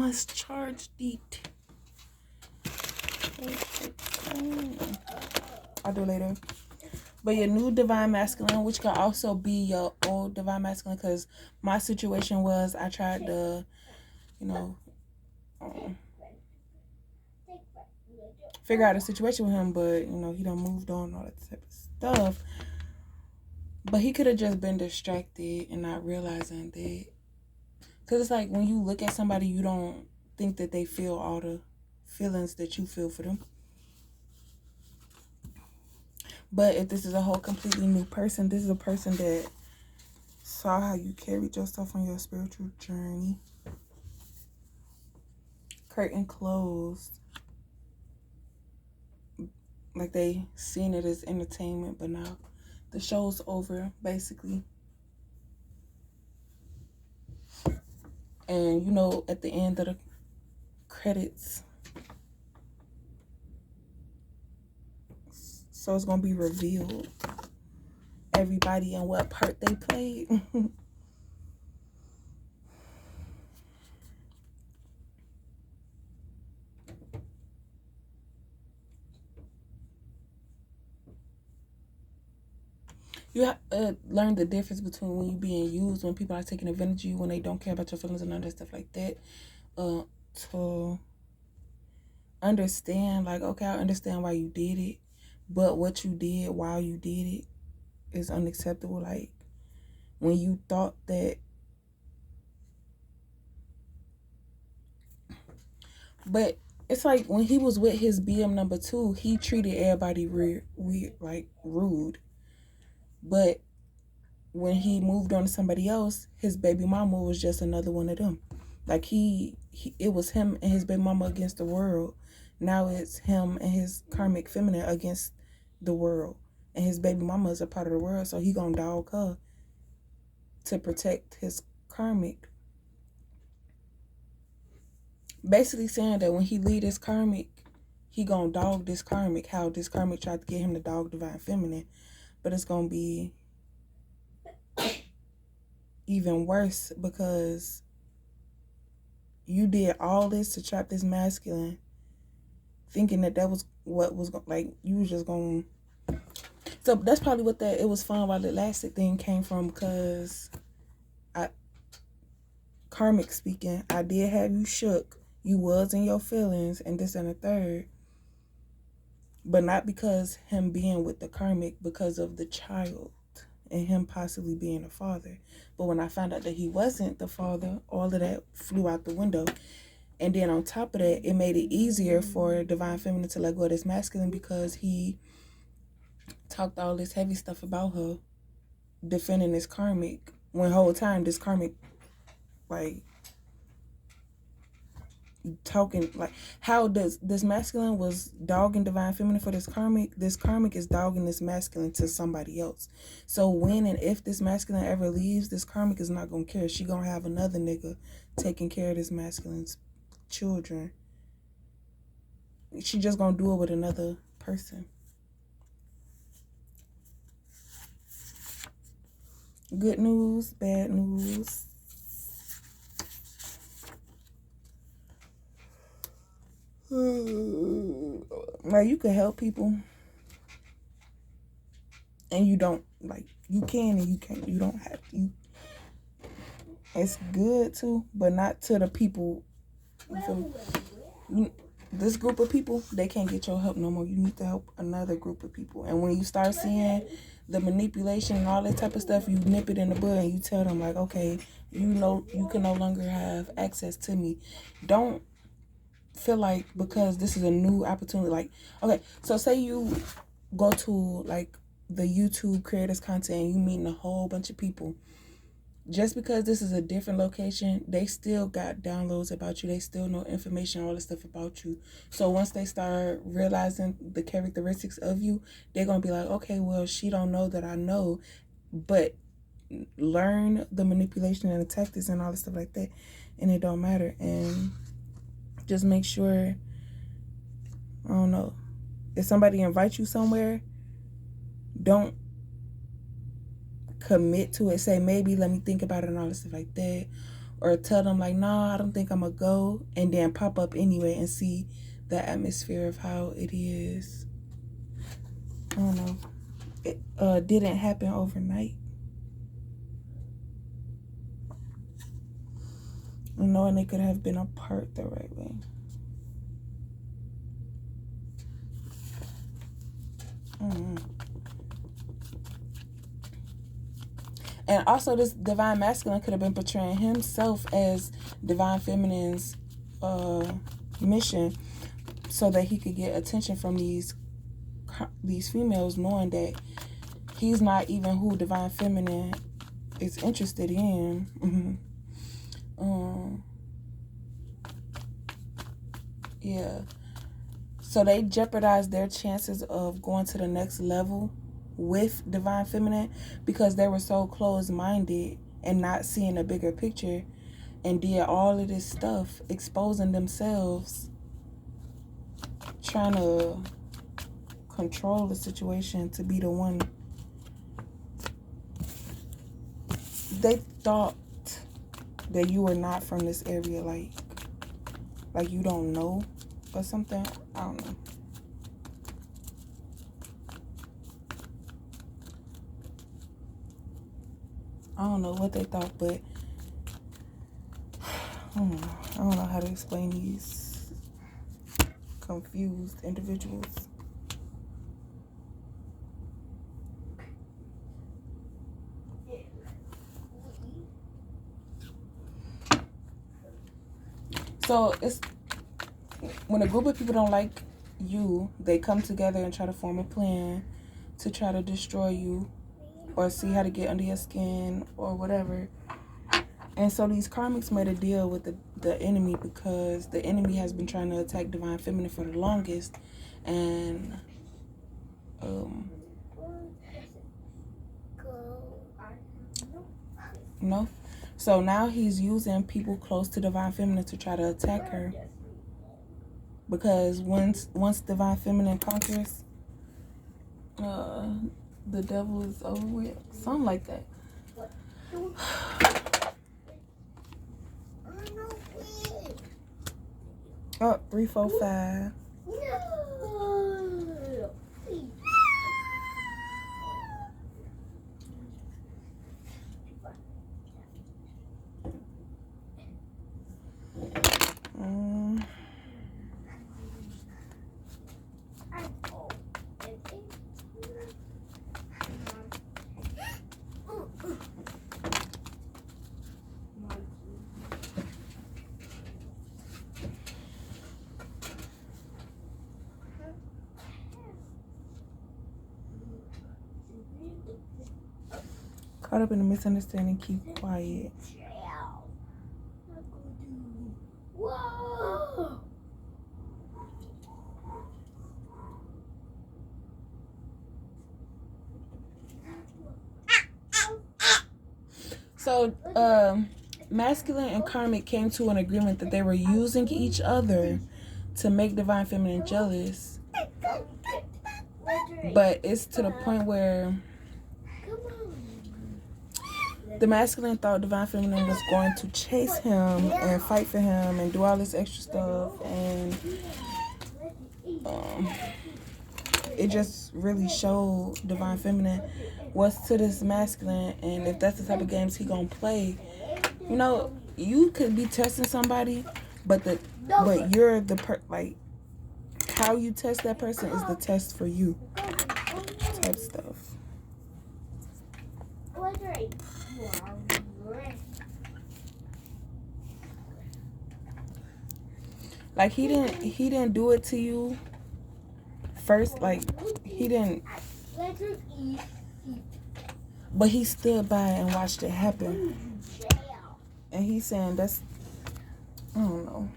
must charge the I'll do it later. But your new divine masculine, which can also be your old divine masculine, because my situation was I tried to, figure out a situation with him, but he done moved on, all that type of stuff. But he could have just been distracted and not realizing that. Because it's like when you look at somebody, you don't think that they feel all the feelings that you feel for them. But if this is a whole completely new person, this is a person that saw how you carried yourself on your spiritual journey. Curtain closed. Like they seen it as entertainment, but now the show's over, basically. And at the end of the credits, so it's gonna be revealed everybody and what part they played. You have to learn the difference between when you're being used, when people are taking advantage of you, when they don't care about your feelings and all that stuff like that. To understand, like, okay, I understand why you did it, but what you did while you did it is unacceptable. Like, when you thought that, but it's like when he was with his BM number 2, he treated everybody rude. But when he moved on to somebody else, his baby mama was just another one of them. Like it was him and his baby mama against the world. Now it's him and his karmic feminine against the world. And his baby mama is a part of the world, so he gonna dog her to protect his karmic. Basically saying that when he lead his karmic, he gonna dog this karmic. How this karmic tried to get him to dog divine feminine. But it's gonna be even worse because you did all this to trap this masculine, thinking that was what was like you was just going. So that's probably what it was fun while the elastic thing came from, because karmic speaking, I did have you shook. You was in your feelings and this and the third, but not because him being with the karmic, because of the child and him possibly being the father. But when I found out that he wasn't the father, all of that flew out the window. And then on top of that, it made it easier for divine feminine to let go of this masculine, because he talked all this heavy stuff about her, defending this karmic, when the whole time this karmic, like, talking, like, how does this masculine was dogging divine feminine for this karmic is dogging this masculine to somebody else. So when and if this masculine ever leaves, this karmic is not gonna care. She gonna have another nigga taking care of this masculine's children. She just gonna do it with another person. Good news, bad news. Like, you can help people and you don't, like, you can and you can't, you don't have to. It's good too, but not to the people. This group of people, they can't get your help no more. You need to help another group of people. And when you start seeing the manipulation and all that type of stuff, you nip it in the bud and you tell them, like, okay, you can no longer have access to me. Don't feel like because this is a new opportunity, like, okay, so say you go to, like, the YouTube creators content and you meeting a whole bunch of people. Just because this is a different location, they still got downloads about you. They still know information, all this stuff about you. So once they start realizing the characteristics of you, they're going to be like, okay, well, she don't know that I know. But learn the manipulation and the tactics and all this stuff like that. And it don't matter. And just make sure, I don't know, if somebody invites you somewhere, don't commit to it. Say, maybe, let me think about it and all this stuff like that. or tell them like, nah, I don't think I'm gonna go, and then pop up anyway and see the atmosphere of how it is. I don't know. It didn't happen overnight. Knowing they could have been apart the right way. And also, this divine masculine could have been portraying himself as divine feminine's mission, so that he could get attention from these females, knowing that he's not even who divine feminine is interested in. Yeah. So they jeopardized their chances of going to the next level with divine feminine because they were so closed-minded and not seeing a bigger picture, and did all of this stuff, exposing themselves, trying to control the situation to be the one. They thought that you were not from this area, like you don't know or something. I don't know. I don't know what they thought, but I don't know how to explain these confused individuals. So it's when a group of people don't like you, they come together and try to form a plan to try to destroy you or see how to get under your skin or whatever. And so these karmics made a deal with the enemy because the enemy has been trying to attack divine feminine for the longest. And no. So now he's using people close to divine feminine to try to attack her. Because once divine feminine conquers, the devil is over with. Something like that. Oh, 3, 4, 5. Caught up in a misunderstanding, keep quiet. Whoa. So, masculine and karmic came to an agreement that they were using each other to make divine feminine jealous. But it's to the point where the masculine thought divine feminine was going to chase him and fight for him and do all this extra stuff, and it just really showed divine feminine what's to this masculine, and if that's the type of games he gonna play. You know, you could be testing somebody, but you're the like how you test that person is the test for you type stuff. Like he didn't do it to you first, like he didn't, but he stood by and watched it happen. And he's saying that's, I don't know.